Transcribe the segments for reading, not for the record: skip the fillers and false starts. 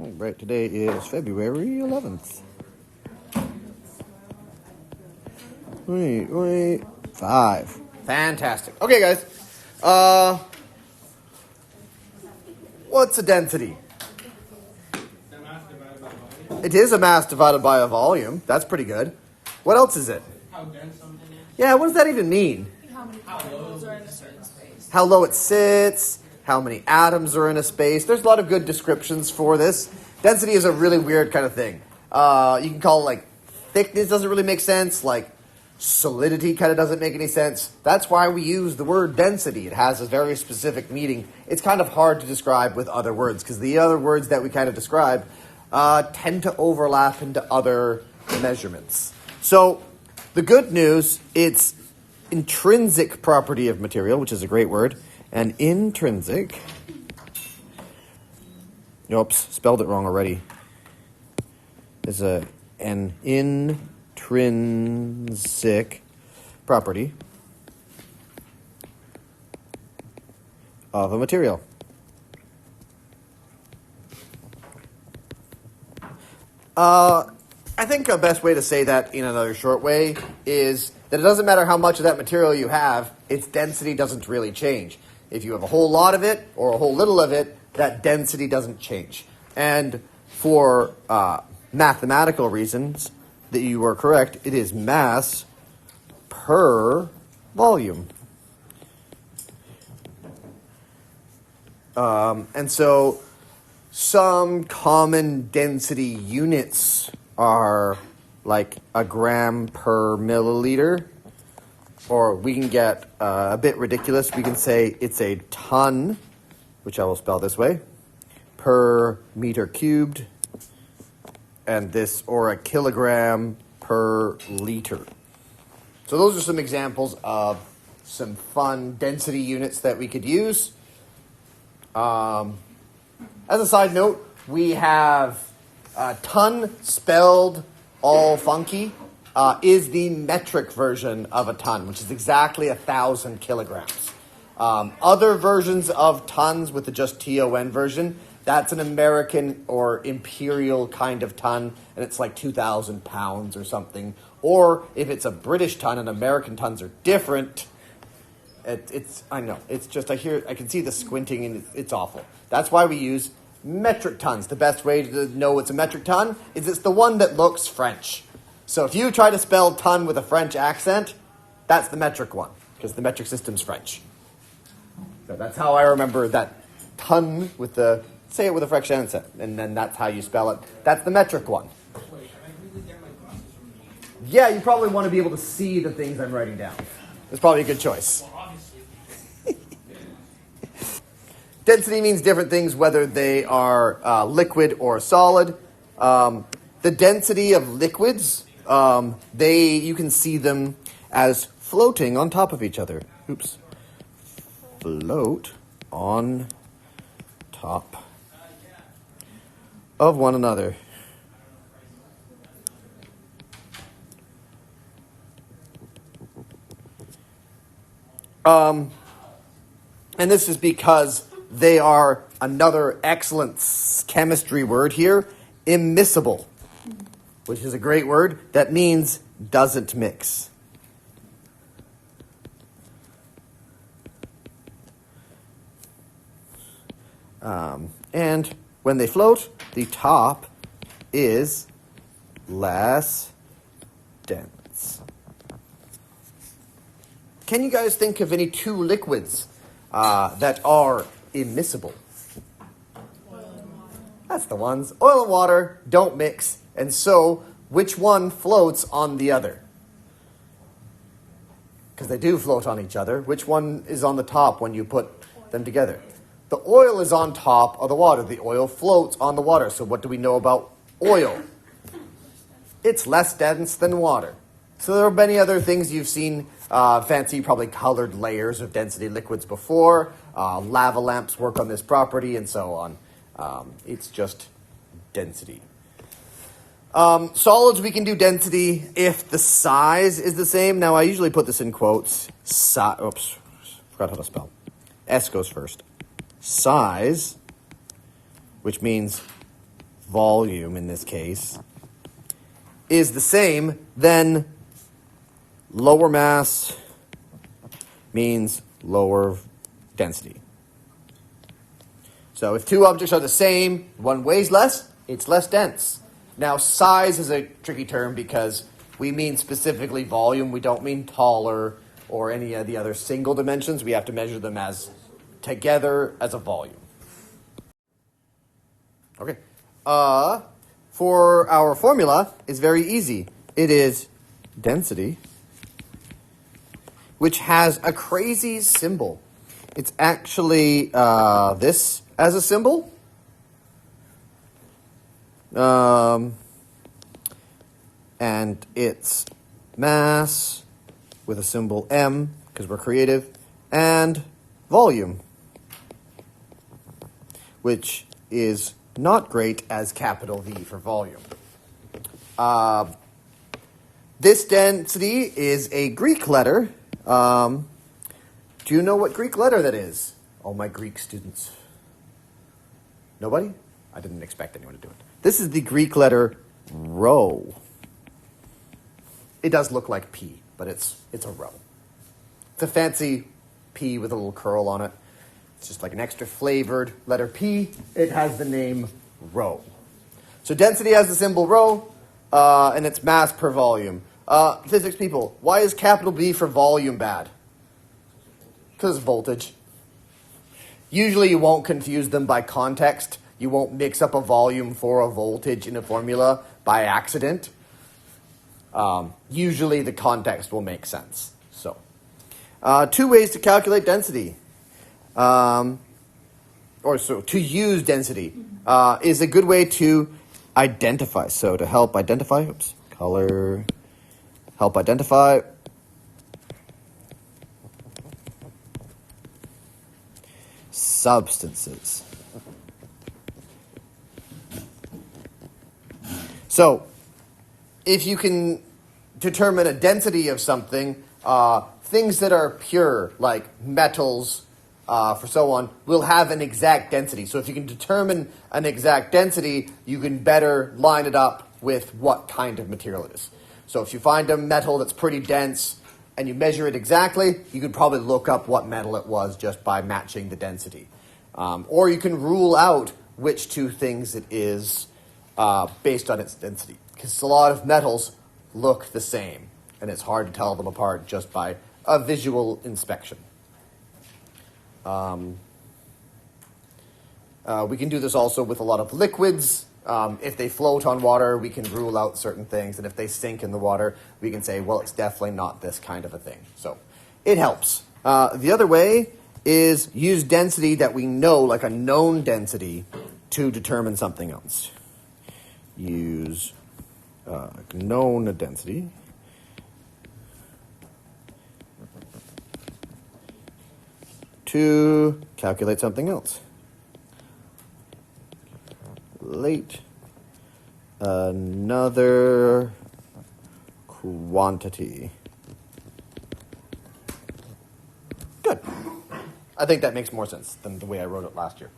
All right, today is February 11th. Wait. 5. Fantastic. Okay, guys. What's a density? It is a mass divided by a volume. That's pretty good. What else is it? How dense something is. Yeah, what does that even mean? How many particles are in a certain space? How low it sits, how many atoms are in a space. There's a lot of good descriptions for this. Density is a really weird kind of thing. You can call it like thickness doesn't really make sense, like solidity kind of doesn't make any sense. That's why we use the word density. It has a very specific meaning. It's kind of hard to describe with other words because the other words that we kind of describe tend to overlap into other measurements. So the good news, it's intrinsic property of material, which is a great word, and intrinsic, oops, spelled it wrong already, is an intrinsic property of a material. I think a best way to say that in another short way is that it doesn't matter how much of that material you have, its density doesn't really change. If you have a whole lot of it or a whole little of it, that density doesn't change. And for mathematical reasons, that you are correct, it is mass per volume. And so some common density units are like a gram per milliliter, or we can get a bit ridiculous. We can say it's a ton, which I will spell this way, per meter cubed, and this, or a kilogram per liter. So those are some examples of some fun density units that we could use. As a side note, we have ton spelled all funky is the metric version of a ton, which is exactly 1,000 kilograms. Other versions of tons with the just TON version, that's an American or imperial kind of ton, and it's like 2,000 pounds or something. Or if it's a British ton and American tons are different, I know, it's just, I can see the squinting and it's awful. That's why we use metric tons. The best way to know it's a metric ton is it's the one that looks French. So if you try to spell ton with a French accent, that's the metric one, because the metric system's French. So that's how I remember that ton with the, say it with a French accent, and then that's how you spell it. That's the metric one. Wait, can I really get my glasses from you? Yeah, you probably want to be able to see the things I'm writing down. It's probably a good choice. Well, obviously. Density means different things, whether they are liquid or solid. The density of liquids, you can see them as floating on top of each other. Oops. Float on top of one another. And this is because they are, another excellent chemistry word here, immiscible, which is a great word. That means doesn't mix. And when they float, the top is less dense. Can you guys think of any two liquids that are immiscible? That's the ones. Oil and water don't mix, and so which one floats on the other? Because they do float on each other. Which one is on the top when you put them together? The oil is on top of the water. The oil floats on the water. So what do we know about oil? It's less dense than water. So there are many other things you've seen, fancy, probably colored layers of density liquids before. Lava lamps work on this property and so on. It's just density. Solids, we can do density if the size is the same. Now, I usually put this in quotes. Oops, forgot how to spell. S goes first. Size, which means volume in this case, is the same, then lower mass means lower density. So if two objects are the same, one weighs less, it's less dense. Now, size is a tricky term because we mean specifically volume. We don't mean taller or any of the other single dimensions. We have to measure them as together as a volume. Okay. For our formula, it's very easy. It is density, which has a crazy symbol. It's actually this as a symbol. And it's mass with a symbol M, because we're creative, and volume, which is not great as capital V for volume. This density is a Greek letter. Do you know what Greek letter that is? All my Greek students. Nobody? I didn't expect anyone to do it. This is the Greek letter rho. It does look like P, but it's a rho. It's a fancy P with a little curl on it. It's just like an extra flavored letter P. It has the name rho. So density has the symbol rho, and it's mass per volume. Physics people, why is capital B for volume bad? Because voltage. Usually you won't confuse them by context. You won't mix up a volume for a voltage in a formula by accident. Usually the context will make sense. So, two ways to calculate density. To use density is a good way to identify. So to help identify, help identify. Substances. So, if you can determine a density of something, things that are pure, like metals, for so on, will have an exact density. So if you can determine an exact density, you can better line it up with what kind of material it is. So if you find a metal that's pretty dense and you measure it exactly, you could probably look up what metal it was just by matching the density. Or you can rule out which two things it is based on its density. Because a lot of metals look the same, and it's hard to tell them apart just by a visual inspection. We can do this also with a lot of liquids. If they float on water, we can rule out certain things, and if they sink in the water, we can say, well, it's definitely not this kind of a thing. So it helps. The other way is use density that we know, like a known density, to determine something else. Use known density to calculate something else. Another quantity. Good. I think that makes more sense than the way I wrote it last year.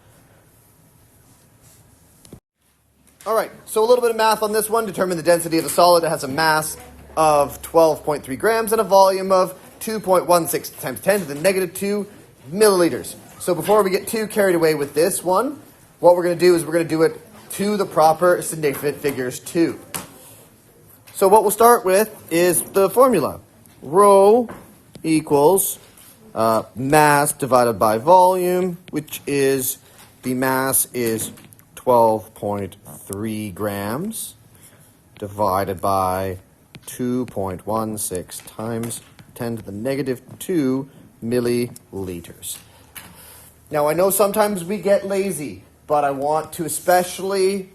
All right, so a little bit of math on this one. Determine the density of a solid that has a mass of 12.3 grams and a volume of 2.16 times 10 to the negative 2 milliliters. So before we get too carried away with this one, what we're going to do is we're going to do it to the proper significant figures too. So what we'll start with is the formula. Rho equals mass divided by volume, which is the mass is 12.3 grams divided by 2.16 times 10 to the negative 2 milliliters. Now, I know sometimes we get lazy, but I want to, especially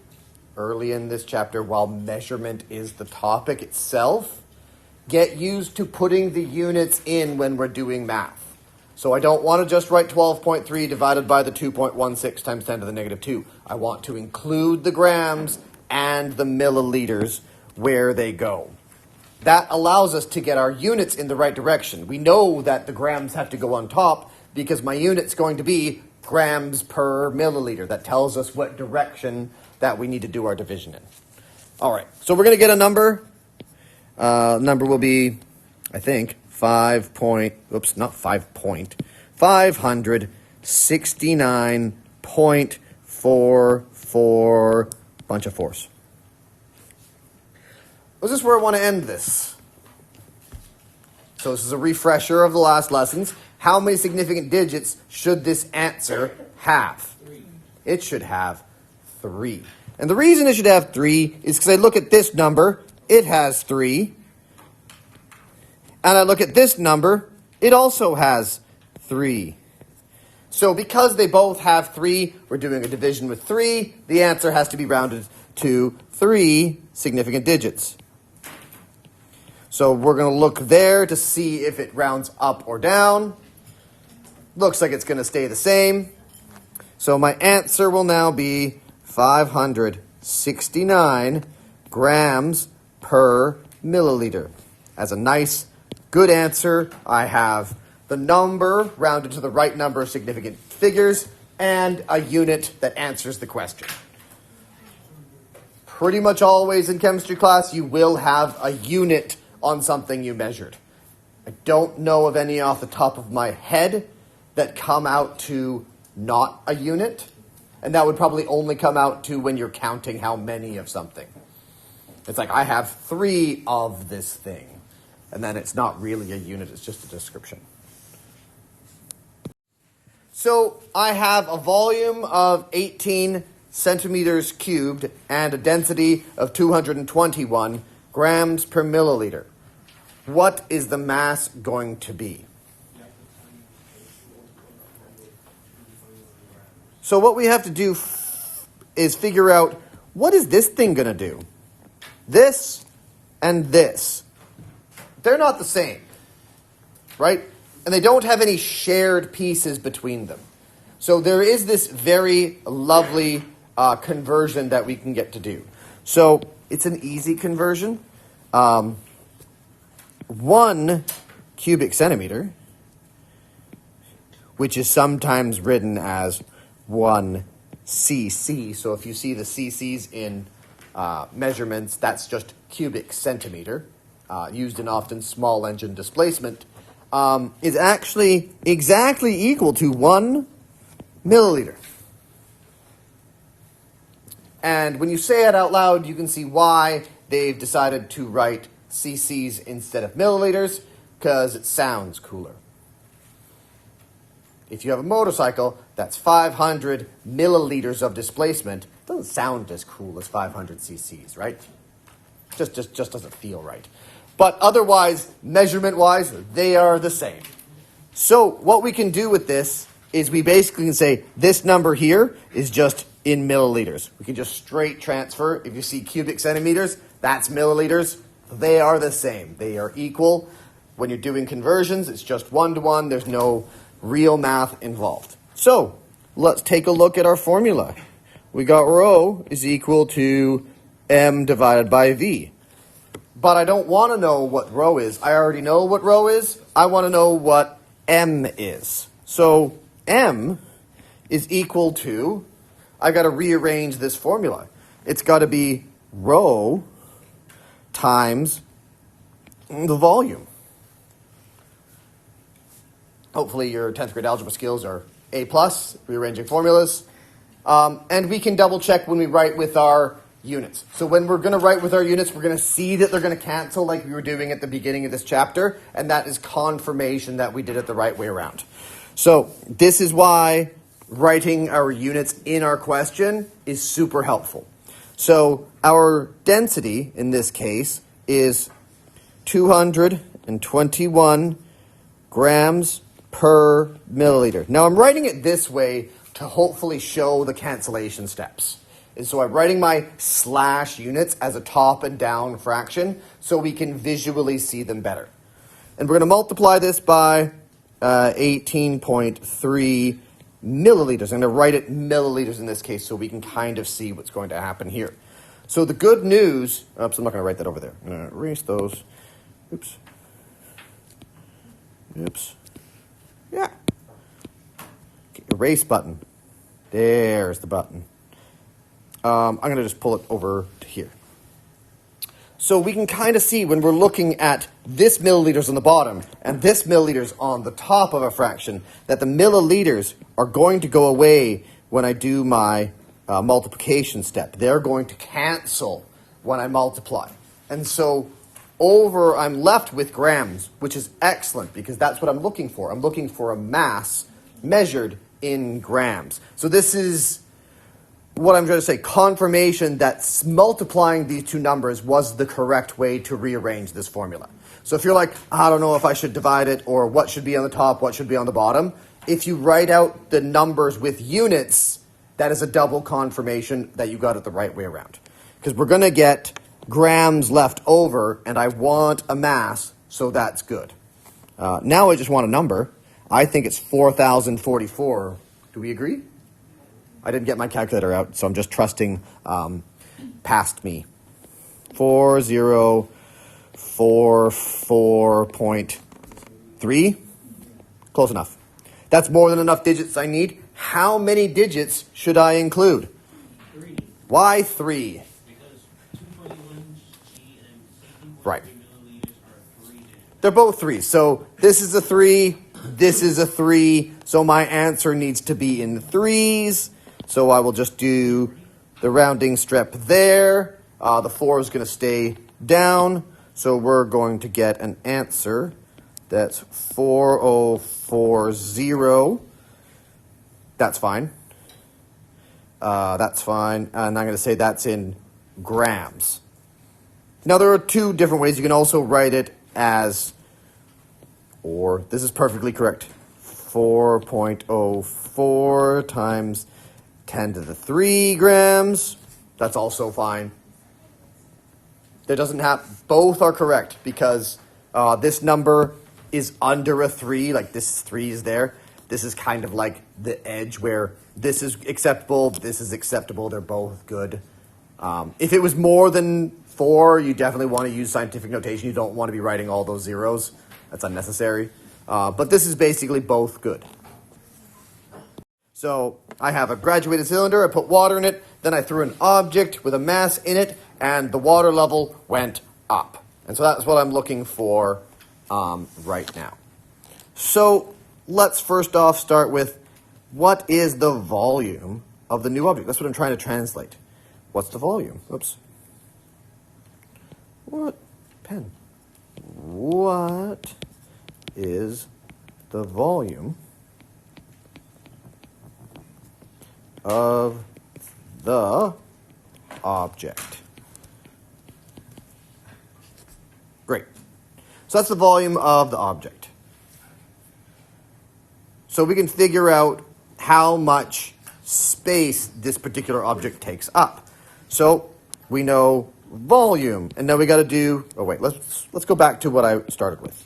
early in this chapter, while measurement is the topic itself, get used to putting the units in when we're doing math. So I don't want to just write 12.3 divided by the 2.16 times 10 to the negative 2. I want to include the grams and the milliliters where they go. That allows us to get our units in the right direction. We know that the grams have to go on top because my unit's going to be grams per milliliter. That tells us what direction that we need to do our division in. All right, so we're going to get a number. Number will be, I think, 569.44, bunch of fours. This is where I want to end this. So this is a refresher of the last lessons. How many significant digits should this answer have? 3. It should have 3. And the reason it should have 3 is because I look at this number, it has 3. And I look at this number, it also has 3. So because they both have 3, we're doing a division with 3. The answer has to be rounded to 3 significant digits. So we're going to look there to see if it rounds up or down. Looks like it's going to stay the same. So my answer will now be 569 grams per milliliter. As a nice, good answer, I have the number rounded to the right number of significant figures and a unit that answers the question. Pretty much always in chemistry class, you will have a unit on something you measured. I don't know of any off the top of my head that come out to not a unit, and that would probably only come out to when you're counting how many of something. It's like, I have 3 of this thing, and then it's not really a unit, it's just a description. So I have a volume of 18 centimeters cubed and a density of 221 grams per milliliter. What is the mass going to be? So what we have to do is figure out, what is this thing going to do? This and this. They're not the same, right? And they don't have any shared pieces between them. So there is this very lovely conversion that we can get to do. So it's an easy conversion. 1 cubic centimeter, which is sometimes written as 1 cc. So if you see the cc's in measurements, that's just cubic centimeter, used in often small engine displacement, is actually exactly equal to 1 milliliter. And when you say it out loud, you can see why they've decided to write cc's instead of milliliters, because it sounds cooler. If you have a motorcycle, that's 500 milliliters of displacement. It doesn't sound as cool as 500 cc's, right? Just doesn't feel right. But otherwise, measurement-wise, they are the same. So what we can do with this is we basically can say this number here is just in milliliters. We can just straight transfer. If you see cubic centimeters, that's milliliters. They are the same. They are equal. When you're doing conversions, it's just 1-to-1. There's no real math involved. So let's take a look at our formula. We got rho is equal to m divided by v. But I don't want to know what rho is. I already know what rho is. I want to know what m is. So m is equal to, I got to rearrange this formula. It's got to be rho times the volume. Hopefully your 10th grade algebra skills are A+, rearranging formulas. And we can double check when we write with our units. So when we're going to write with our units, we're going to see that they're going to cancel like we were doing at the beginning of this chapter, and that is confirmation that we did it the right way around. So this is why writing our units in our question is super helpful. So our density in this case is 221 grams per milliliter. Now I'm writing it this way to hopefully show the cancellation steps. And so I'm writing my slash units as a top and down fraction so we can visually see them better. And we're going to multiply this by 18.3 milliliters. I'm going to write it milliliters in this case so we can kind of see what's going to happen here. So the good news, oops, I'm not going to write that over there. I'm going to erase those. Oops. Oops. Yeah. Okay, erase button. There's the button. I'm going to just pull it over to here. So we can kind of see when we're looking at this milliliters on the bottom and this milliliters on the top of a fraction that the milliliters are going to go away when I do my multiplication step. They're going to cancel when I multiply. And so I'm left with grams, which is excellent because that's what I'm looking for. I'm looking for a mass measured in grams. So this is what I'm trying to say, confirmation that multiplying these two numbers was the correct way to rearrange this formula. So if you're like, I don't know if I should divide it or what should be on the top, what should be on the bottom, if you write out the numbers with units, that is a double confirmation that you got it the right way around. Because we're going to get grams left over, and I want a mass, so that's good. Now I just want a number. I think it's 4,044. Do we agree? I didn't get my calculator out, so I'm just trusting past me. 4044.3. Close enough. That's more than enough digits I need. How many digits should I include? 3. Why 3? Because 221 G and 7.3 Right. milliliters are 3 digits. They're both 3. So this is a 3. This is a 3. So my answer needs to be in threes. So I will just do the rounding step there. The 4 is going to stay down. So we're going to get an answer that's 4040. That's fine. That's fine. And I'm going to say that's in grams. Now there are two different ways. You can also write it as, or this is perfectly correct, 4.04 times 10 to the 3 grams. That's also fine. There doesn't have, both are correct because this number is under a 3, like this 3 is there. This is kind of like the edge where this is acceptable, this is acceptable, they're both good. If it was more than 4, you definitely want to use scientific notation. You don't want to be writing all those zeros. That's unnecessary. But this is basically both good. So I have a graduated cylinder, I put water in it, then I threw an object with a mass in it, and the water level went up. And so that's what I'm looking for right now. So let's first off start with what is the volume of the new object? That's what I'm trying to translate. What's the volume? Oops. What? Pen. What is the volume of the object? Great. So that's the volume of the object. So we can figure out how much space this particular object takes up. So we know volume, and now we got to do, oh wait, let's go back to what I started with.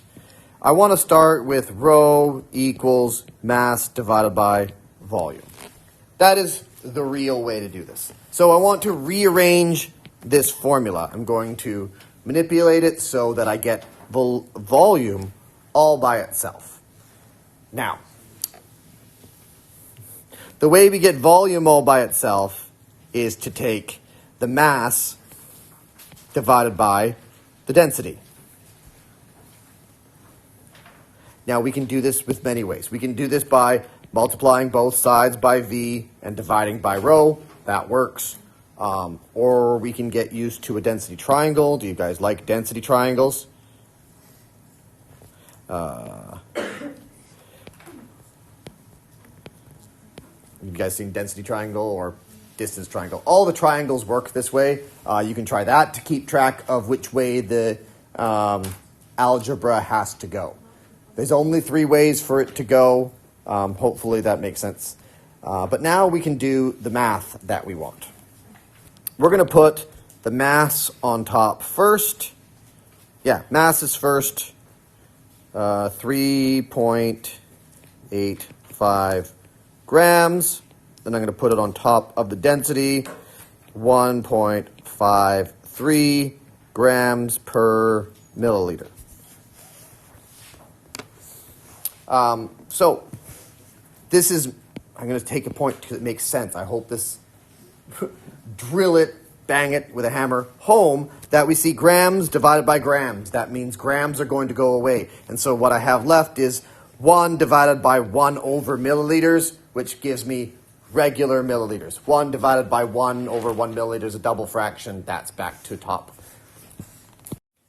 I want to start with rho equals mass divided by volume. That is the real way to do this. So I want to rearrange this formula. I'm going to manipulate it so that I get volume all by itself. Now, the way we get volume all by itself is to take the mass divided by the density. Now we can do this with many ways. We can do this by multiplying both sides by V and dividing by rho. That works. Or we can get used to a density triangle. Do you guys like density triangles? You guys seen density triangle or distance triangle? All the triangles work this way. You can try that to keep track of which way the algebra has to go. There's only 3 ways for it to go. Hopefully that makes sense. But now we can do the math that we want. We're going to put the mass on top first. Yeah, mass is first. 3.85 grams. Then I'm going to put it on top of the density, 1.53 grams per milliliter. So this is, I'm going to take a point because it makes sense. I hope this drill it, bang it with a hammer home that we see grams divided by grams. That means grams are going to go away. And so what I have left is 1 divided by 1 over milliliters, which gives me regular milliliters. 1 divided by 1 over 1 milliliter is a double fraction. That's back to top.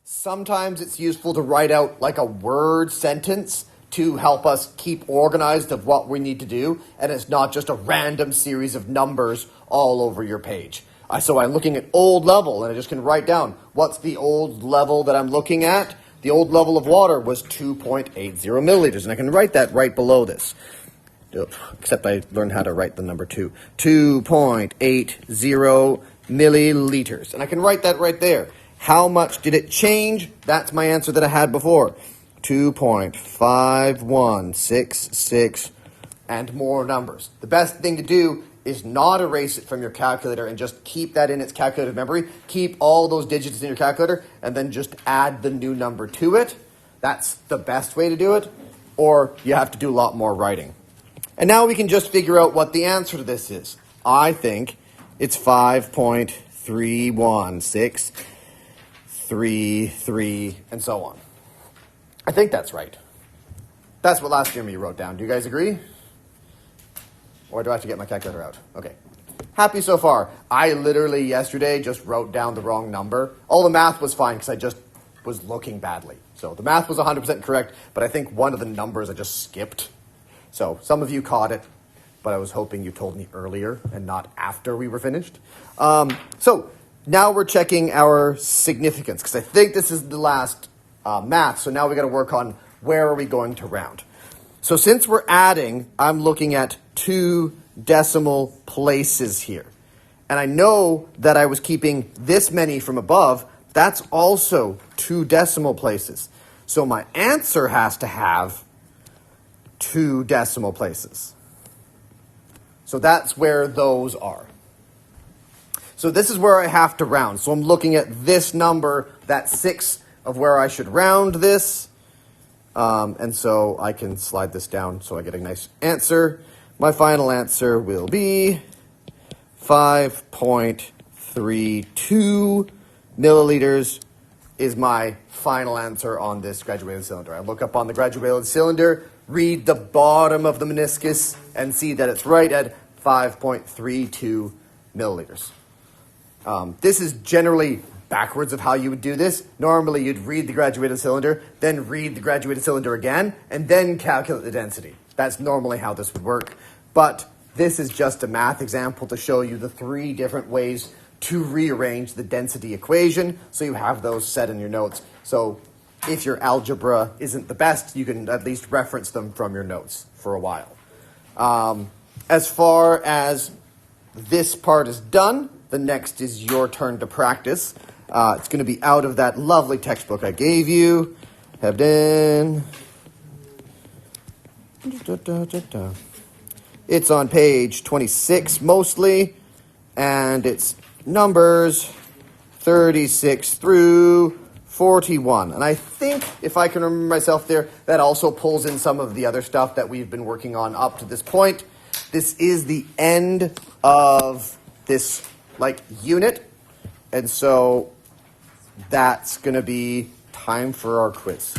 Sometimes it's useful to write out like a word sentence to help us keep organized of what we need to do, and it's not just a random series of numbers all over your page. So I'm looking at old level, and I just can write down what's the old level that I'm looking at. The old level of water was 2.80 milliliters, and I can write that right below this. Except I learned how to write the number 2. 2.80 milliliters, and I can write that right there. How much did it change? That's my answer that I had before. 2.5166 and more numbers. The best thing to do is not erase it from your calculator and just keep that in its calculated memory. Keep all those digits in your calculator and then just add the new number to it. That's the best way to do it. Or you have to do a lot more writing. And now we can just figure out what the answer to this is. I think it's 5.31633 and so on. I think that's right. That's what last year me wrote down. Do you guys agree? Or do I have to get my calculator out? Okay. Happy so far. I literally yesterday just wrote down the wrong number. All the math was fine because I just was looking badly. So the math was 100% correct, but I think one of the numbers I just skipped. So some of you caught it, but I was hoping you told me earlier and not after we were finished. So now we're checking our significance because I think this is the last math. So now we got to work on where are we going to round. So since we're adding, I'm looking at 2 decimal places here. And I know that I was keeping this many from above. That's also 2 decimal places. So my answer has to have 2 decimal places. So that's where those are. So this is where I have to round. So I'm looking at this number, that's 6 of where I should round this. And so I can slide this down so I get a nice answer. My final answer will be 5.32 milliliters is my final answer on this graduated cylinder. I look up on the graduated cylinder, read the bottom of the meniscus, and see that it's right at 5.32 milliliters. This is generally backwards of how you would do this. Normally, you'd read the graduated cylinder, then read the graduated cylinder again, and then calculate the density. That's normally how this would work. But this is just a math example to show you the 3 different ways to rearrange the density equation, so you have those set in your notes. So if your algebra isn't the best, you can at least reference them from your notes for a while. As far as this part is done, the next is your turn to practice. It's going to be out of that lovely textbook I gave you. Hebden. It's on page 26 mostly, and it's numbers 36 through 41. And I think, if I can remember myself there, that also pulls in some of the other stuff that we've been working on up to this point. This is the end of this unit, and so that's going to be time for our quiz.